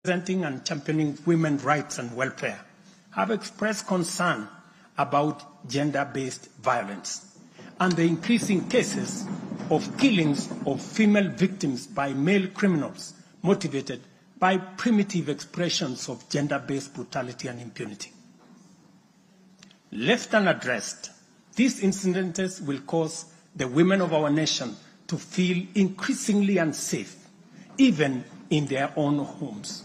representing and championing women's rights and welfare have expressed concern about gender-based violence and the increasing cases of killings of female victims by male criminals motivated by primitive expressions of gender-based brutality and impunity. Left unaddressed, these incidents will cause the women of our nation to feel increasingly unsafe, even in their own homes.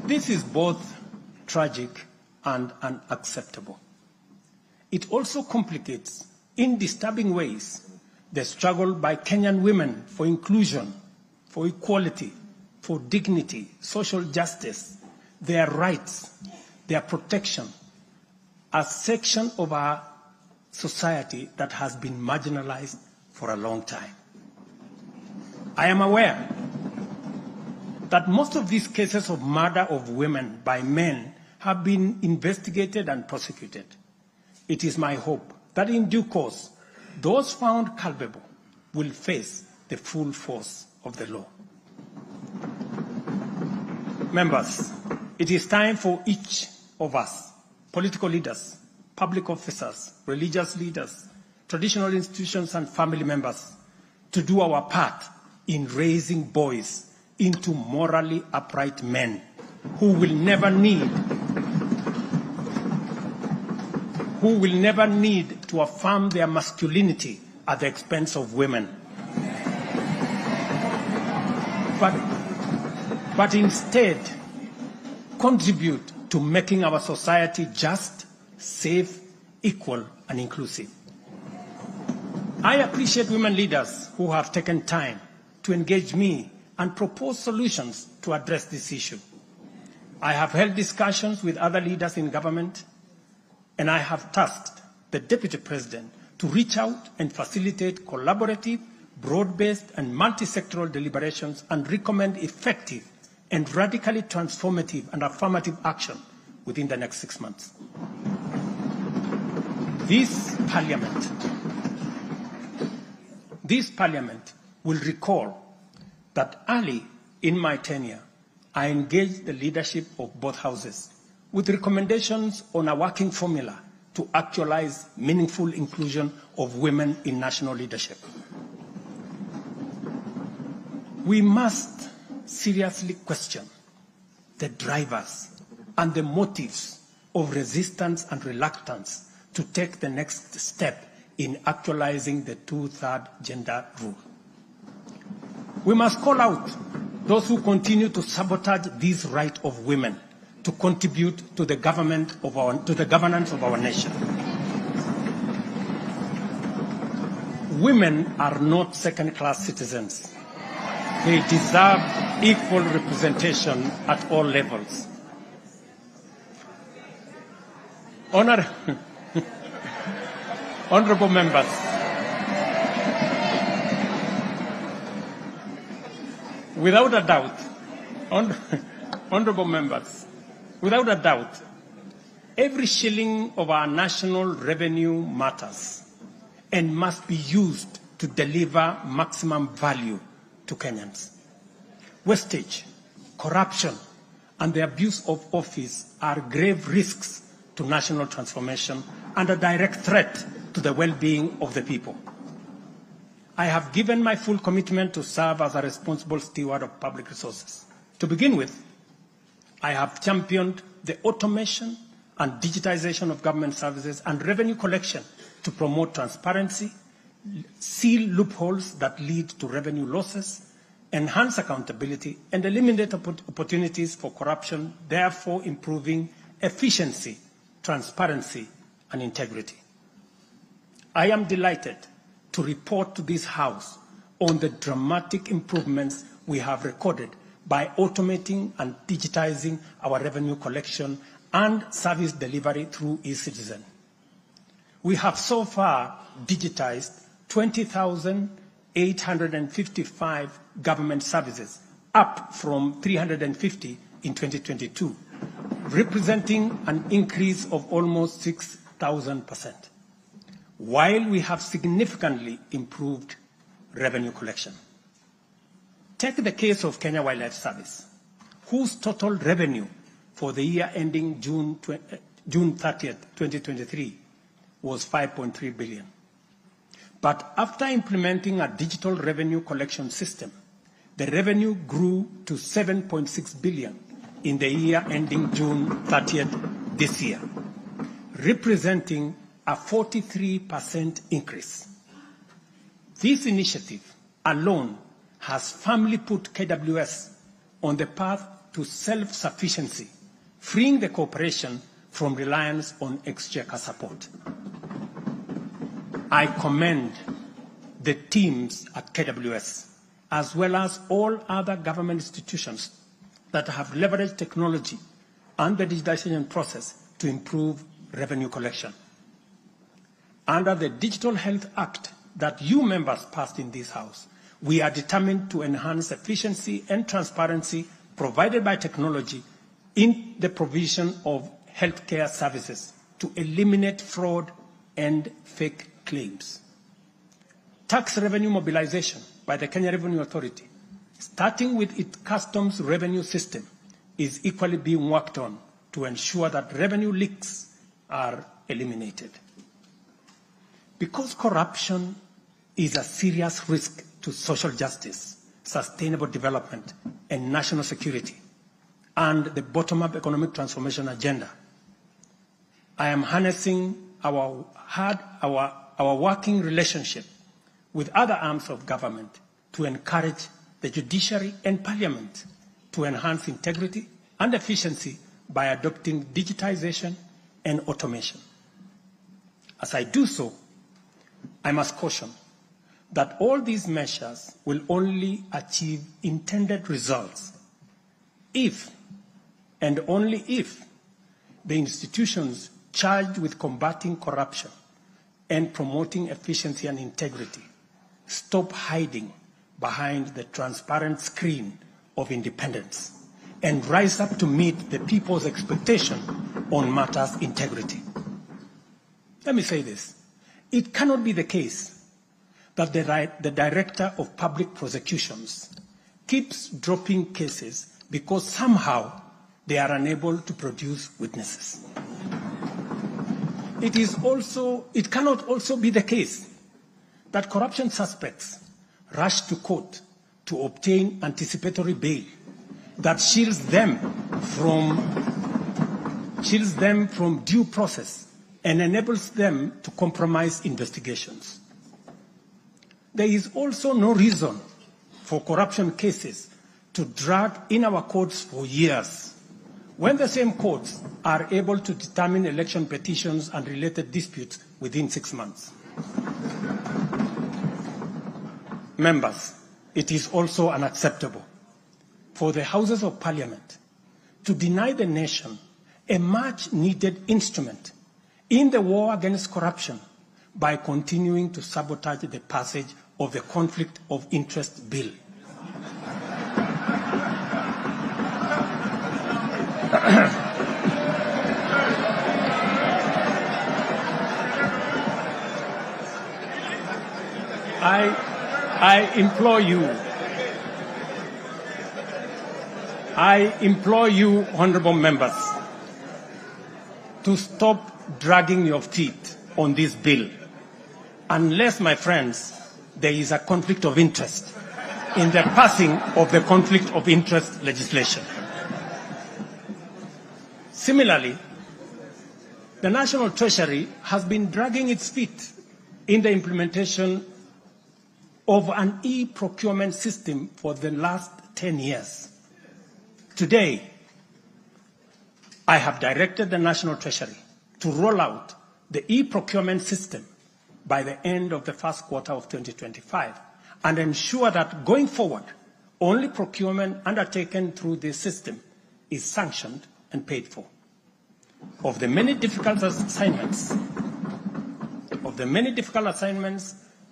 This is both tragic and unacceptable. It also complicates, in disturbing ways, the struggle by Kenyan women for inclusion, for equality, for dignity, social justice, their rights, their protection, a section of our society that has been marginalized for a long time. I am aware that most of these cases of murder of women by men have been investigated and prosecuted. It is my hope that in due course, those found culpable will face the full force of the law. Members, it is time for each of us, political leaders, public officers, religious leaders, traditional institutions and family members, to do our part in raising boys into morally upright men who will never need to affirm their masculinity at the expense of women. But instead contribute to making our society just, safe, equal, and inclusive. I appreciate women leaders who have taken time to engage me and propose solutions to address this issue. I have held discussions with other leaders in government, and I have tasked the Deputy President to reach out and facilitate collaborative, broad-based, and multi-sectoral deliberations and recommend effective and radically transformative and affirmative action within the next 6 months. This Parliament will recall that early in my tenure, I engaged the leadership of both houses with recommendations on a working formula to actualize meaningful inclusion of women in national leadership. We must seriously question the drivers and the motives of resistance and reluctance to take the next step in actualizing the 2/3 gender rule. We must call out those who continue to sabotage this right of women to contribute to the governance of our nation. Women are not second-class citizens. They deserve equal representation at all levels. Honorable members, without a doubt, honorable members, without a doubt, every shilling of our national revenue matters and must be used to deliver maximum value to Kenyans. Wastage, corruption, and the abuse of office are grave risks to national transformation and a direct threat to the well-being of the people. I have given my full commitment to serve as a responsible steward of public resources. To begin with, I have championed the automation and digitization of government services and revenue collection to promote transparency, seal loopholes that lead to revenue losses, enhance accountability, and eliminate opportunities for corruption, therefore improving efficiency, transparency, and integrity. I am delighted to report to this House on the dramatic improvements we have recorded by automating and digitizing our revenue collection and service delivery through eCitizen. We have so far digitized 20,855 government services, up from 350 in 2022, representing an increase of almost 6,000%, while we have significantly improved revenue collection. Take the case of Kenya Wildlife Service. whose total revenue for the year ending June 30th, 2023 was 5.3 billion. But after implementing a digital revenue collection system, the revenue grew to 7.6 billion in the year ending June 30th this year, representing a 43% increase. This initiative alone has firmly put KWS on the path to self-sufficiency, freeing the corporation from reliance on exchequer support. I commend the teams at KWS, as well as all other government institutions that have leveraged technology and the digitization process to improve revenue collection. Under the Digital Health Act that you members passed in this House, we are determined to enhance efficiency and transparency provided by technology in the provision of healthcare services to eliminate fraud and fake claims. Tax revenue mobilization by the Kenya Revenue Authority, starting with its customs revenue system, is equally being worked on to ensure that revenue leaks are eliminated. Because corruption is a serious risk to social justice, sustainable development, and national security, and the bottom-up economic transformation agenda, I am harnessing our working relationship with other arms of government to encourage the judiciary and parliament to enhance integrity and efficiency by adopting digitization and automation. As I do so, I must caution that all these measures will only achieve intended results if, and only if, the institutions charged with combating corruption and promoting efficiency and integrity stop hiding behind the transparent screen of independence and rise up to meet the people's expectation on matters integrity. Let me say this. It cannot be the case that the Director of Public Prosecutions keeps dropping cases because somehow they are unable to produce witnesses. It cannot also be the case that corruption suspects rush to court to obtain anticipatory bail that shields them from due process and enables them to compromise investigations. There is also no reason for corruption cases to drag in our courts for years when the same courts are able to determine election petitions and related disputes within 6 months. Members, it is also unacceptable for the Houses of Parliament to deny the nation a much-needed instrument in the war against corruption by continuing to sabotage the passage of the Conflict of Interest Bill. I implore you, honorable members, to stop dragging your feet on this bill, unless, my friends, there is a conflict of interest in the passing of the conflict of interest legislation. Similarly, the National Treasury has been dragging its feet in the implementation of an e-procurement system for the last 10 years. Today, I have directed the National Treasury to roll out the e-procurement system by the end of the first quarter of 2025 and ensure that going forward, only procurement undertaken through this system is sanctioned and paid for. Of the many difficult assignments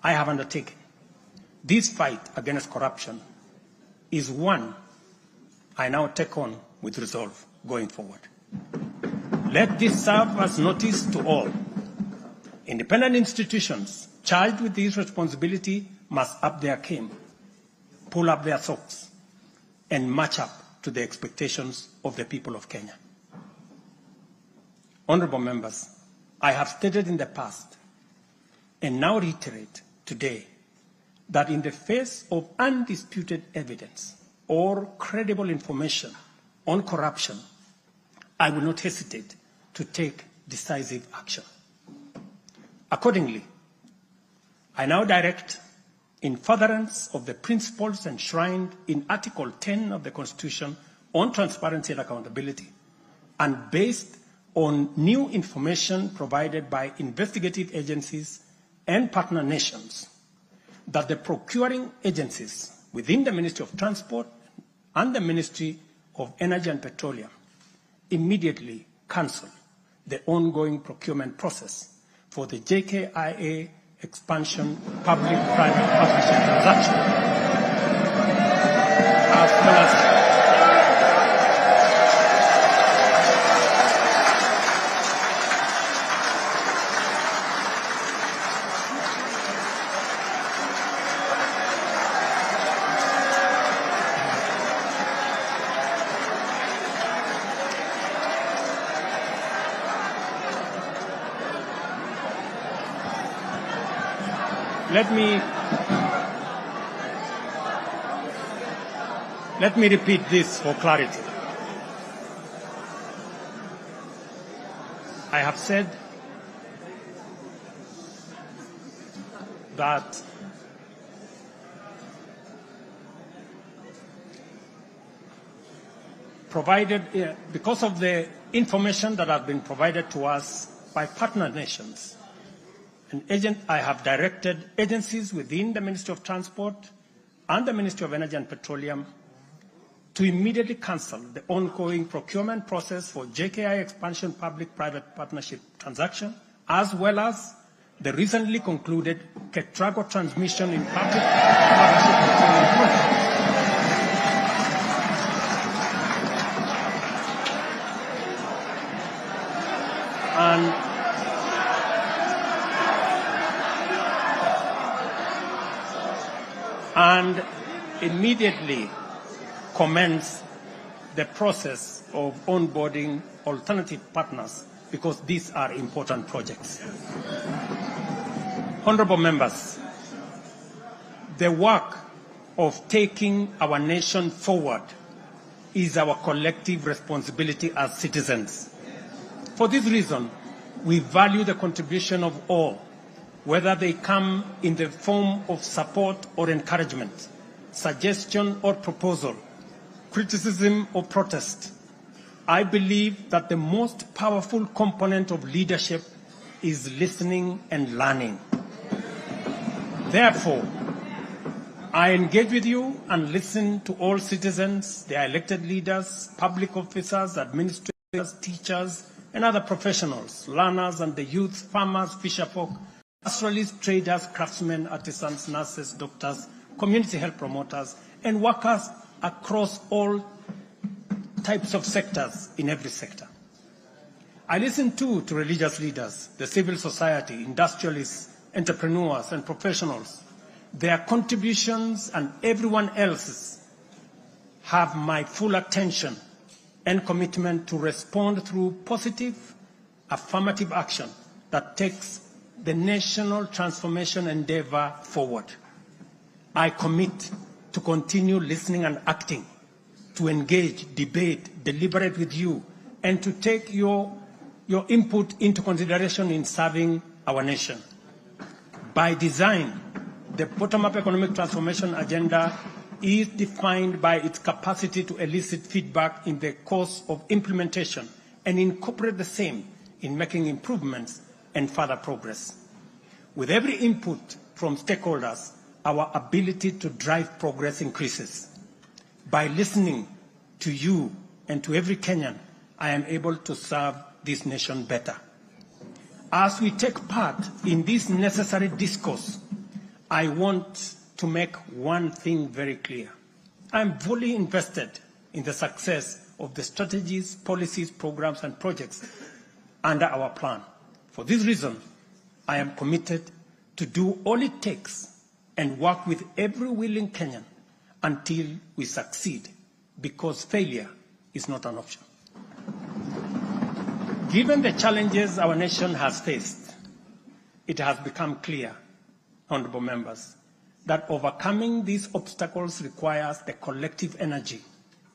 I have undertaken, this fight against corruption is one I now take on with resolve going forward. Let this serve as notice to all. Independent institutions charged with this responsibility must up their game, pull up their socks, and match up to the expectations of the people of Kenya. Honorable members, I have stated in the past and now reiterate today that in the face of undisputed evidence or credible information on corruption, I will not hesitate to take decisive action. Accordingly, I now direct, in furtherance of the principles enshrined in Article 10 of the Constitution on transparency and accountability, and based on new information provided by investigative agencies and partner nations, that the procuring agencies within the Ministry of Transport and the Ministry of Energy and Petroleum immediately cancel the ongoing procurement process for the JKIA expansion public-private partnership transaction, as well as Let me repeat this for clarity. I have said that because of the information that has been provided to us by partner nations, I have directed agencies within the Ministry of Transport and the Ministry of Energy and Petroleum to immediately cancel the ongoing procurement process for JKI expansion public-private partnership transaction, as well as the recently concluded Ketrago transmission in public partnership procurement project. And immediately commence the process of onboarding alternative partners, because these are important projects. Honorable members, the work of taking our nation forward is our collective responsibility as citizens. For this reason, we value the contribution of all, whether they come in the form of support or encouragement, suggestion or proposal, criticism or protest. I believe that the most powerful component of leadership is listening and learning. Therefore, I engage with you and listen to all citizens, their elected leaders, public officers, administrators, teachers, and other professionals, learners and the youth, farmers, fisherfolk, pastoralists, traders, craftsmen, artisans, nurses, doctors, community health promoters, and workers across all types of sectors in every sector. I listen too to religious leaders, the civil society, industrialists, entrepreneurs, and professionals. Their contributions and everyone else's have my full attention and commitment to respond through positive, affirmative action that takes the national transformation endeavor forward. I commit to continue listening and acting, to engage, debate, deliberate with you, and to take your input into consideration in serving our nation. By design, the bottom-up economic transformation agenda is defined by its capacity to elicit feedback in the course of implementation and incorporate the same in making improvements and further progress. With every input from stakeholders, our ability to drive progress increases. By listening to you and to every Kenyan, I am able to serve this nation better. As we take part in this necessary discourse, I want to make one thing very clear. I am fully invested in the success of the strategies, policies, programs, and projects under our plan. For this reason, I am committed to do all it takes and work with every willing Kenyan until we succeed, because failure is not an option. Given the challenges our nation has faced, it has become clear, honorable members, that overcoming these obstacles requires the collective energy,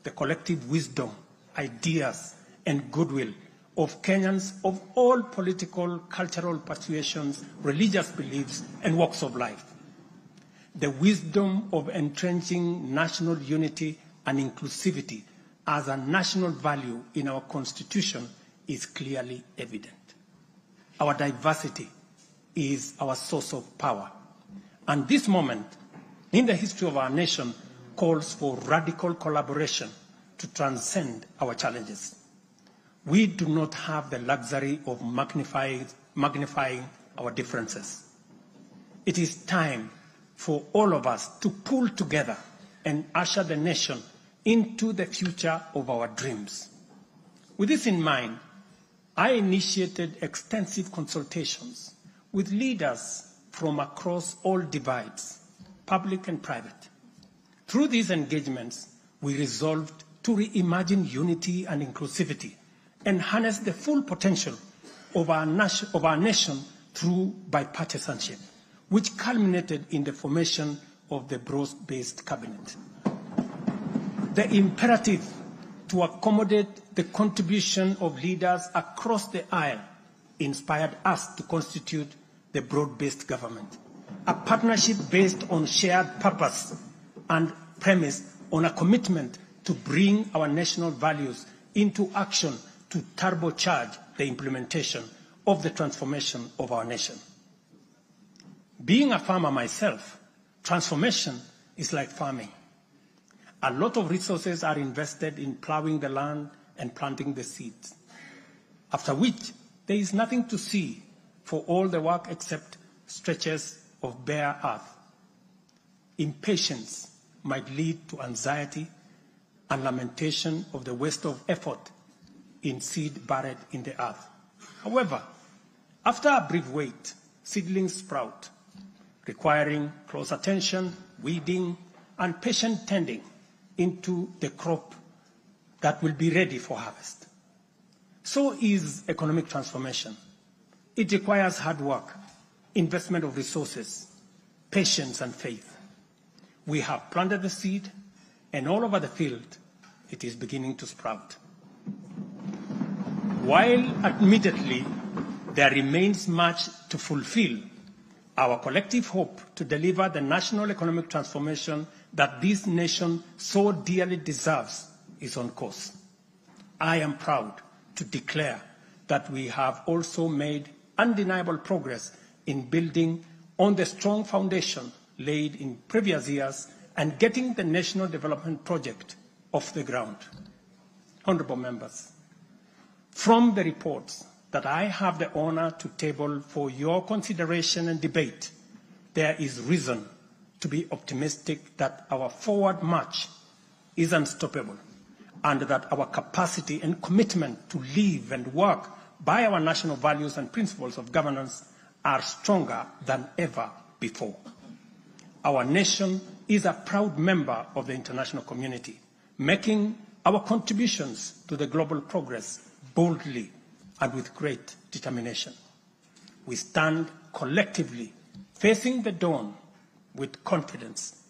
the collective wisdom, ideas, and goodwill of Kenyans of all political, cultural persuasions, religious beliefs, and walks of life. The wisdom of entrenching national unity and inclusivity as a national value in our Constitution is clearly evident. Our diversity is our source of power. And this moment in the history of our nation calls for radical collaboration to transcend our challenges. We do not have the luxury of magnifying our differences. It is time for all of us to pull together and usher the nation into the future of our dreams. With this in mind, I initiated extensive consultations with leaders from across all divides, public and private. Through these engagements, we resolved to reimagine unity and inclusivity and harness the full potential of our nation through bipartisanship, which culminated in the formation of the broad-based cabinet. The imperative to accommodate the contribution of leaders across the aisle inspired us to constitute the broad-based government, a partnership based on shared purpose and premised on a commitment to bring our national values into action to turbocharge the implementation of the transformation of our nation. Being a farmer myself, transformation is like farming. A lot of resources are invested in plowing the land and planting the seeds, after which there is nothing to see for all the work except stretches of bare earth. Impatience might lead to anxiety and lamentation of the waste of effort in seed buried in the earth. However, after a brief wait, seedlings sprout, requiring close attention, weeding, and patient tending into the crop that will be ready for harvest. So is economic transformation. It requires hard work, investment of resources, patience, and faith. We have planted the seed, and all over the field, it is beginning to sprout. While admittedly there remains much to fulfill, our collective hope to deliver the national economic transformation that this nation so dearly deserves is on course. I am proud to declare that we have also made undeniable progress in building on the strong foundation laid in previous years and getting the National Development Project off the ground. Honourable members, from the reports that I have the honour to table for your consideration and debate, there is reason to be optimistic that our forward march is unstoppable and that our capacity and commitment to live and work by our national values and principles of governance are stronger than ever before. Our nation is a proud member of the international community, making our contributions to the global progress boldly and with great determination. We stand collectively facing the dawn with confidence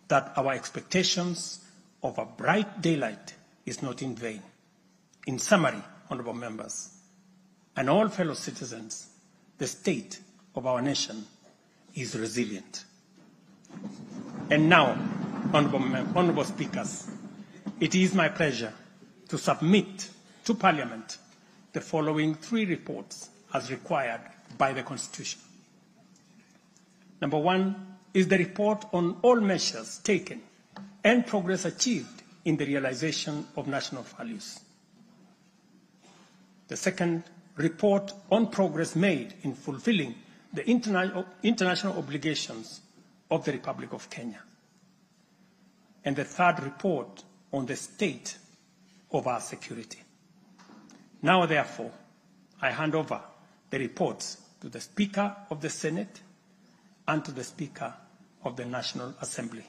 that our expectations of a bright daylight is not in vain. In summary, honourable members, and all fellow citizens, the state of our nation is resilient. And now, honourable speakers, it is my pleasure to submit to Parliament the following 3 reports as required by the Constitution. Number 1 is the report on all measures taken and progress achieved in the realization of national values. The second, report on progress made in fulfilling the international obligations of the Republic of Kenya. And the third, report on the state of our security. Now, therefore, I hand over the reports to the Speaker of the Senate and to the Speaker of the National Assembly.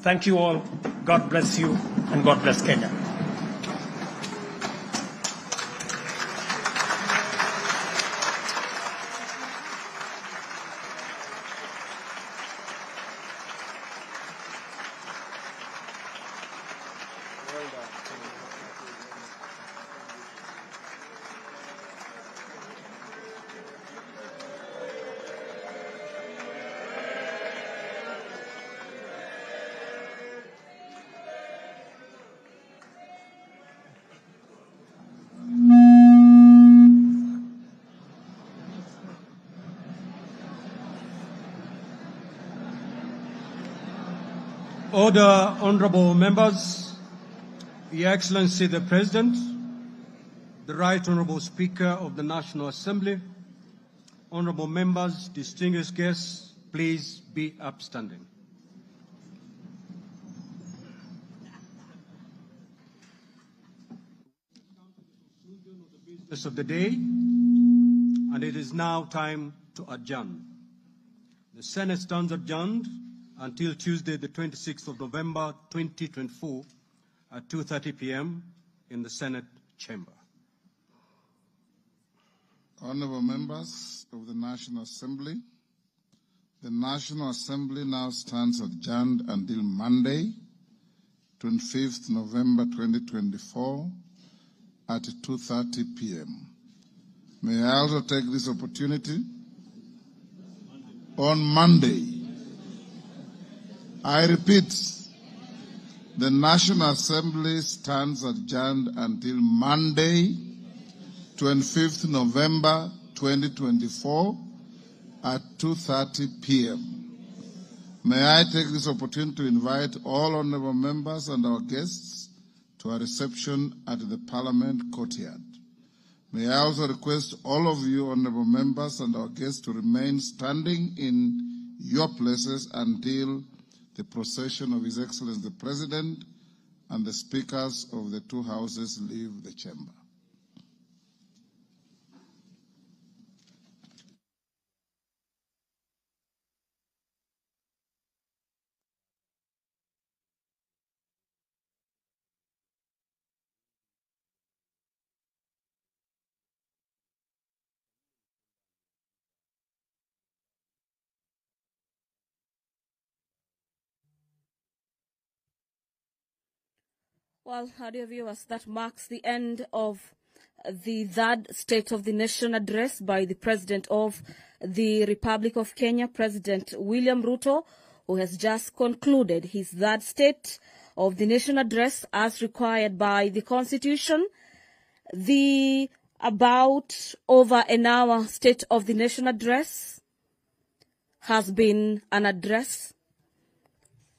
Thank you all. God bless you, and God bless Kenya. Order, honorable members, Your Excellency the President, the Right Honorable Speaker of the National Assembly, honorable members, distinguished guests, please be upstanding. Business of the day, and it is now time to adjourn. The Senate stands adjourned until Tuesday, the 26th of November, 2024, at 2:30 p.m. in the Senate chamber. Honorable members of the National Assembly, the National Assembly now stands adjourned until Monday, 25th November 2024, at 2:30 p.m. May I also take this opportunity on Monday. I repeat, the National Assembly stands adjourned until Monday, 25th November 2024 at 2:30 p.m. May I take this opportunity to invite all honorable members and our guests to a reception at the Parliament courtyard. May I also request all of you honorable members and our guests to remain standing in your places until the procession of His Excellency the President and the speakers of the two houses leave the chamber. Well, dear viewers, that marks the end of the third State of the Nation address by the President of the Republic of Kenya, President William Ruto, who has just concluded his third State of the Nation address as required by the Constitution. The about over an hour State of the Nation address has been an address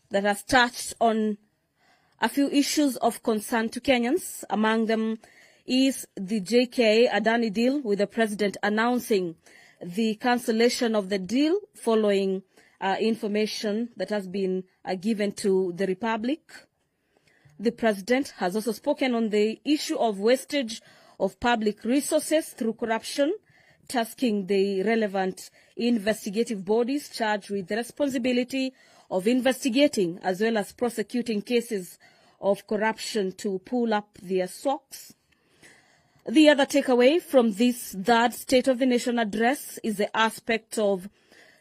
that has touched on a few issues of concern to Kenyans. Among them is the adani deal, with the President announcing the cancellation of the deal following information that has been given to the Republic. The President has also spoken on the issue of wastage of public resources through corruption, tasking the relevant investigative bodies charged with the responsibility of investigating as well as prosecuting cases of corruption to pull up their socks. The other takeaway from this third State of the Nation address is the aspect of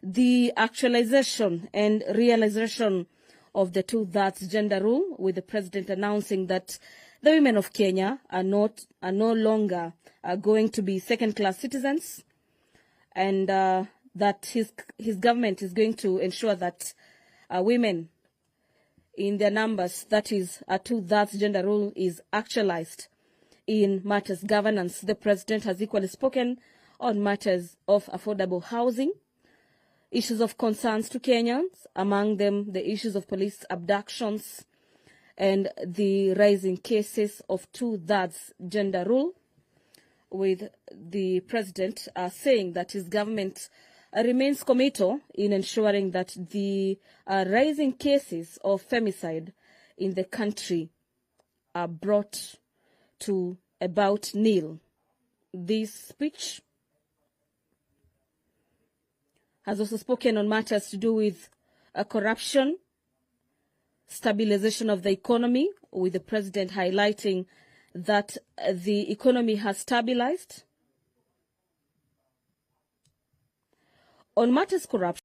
the actualization and realization of the two-thirds gender rule, with the President announcing that the women of Kenya are no longer going to be second-class citizens, and that his government is going to ensure that women in their numbers, that is, a two-thirds gender rule, is actualized in matters governance. The President has equally spoken on matters of affordable housing, issues of concerns to Kenyans, among them the issues of police abductions and the rising cases of two-thirds gender rule, with the President saying that his government remains committed in ensuring that the rising cases of femicide in the country are brought to about nil. This speech has also spoken on matters to do with corruption, stabilization of the economy, with the president highlighting that the economy has stabilized. On matters corruption,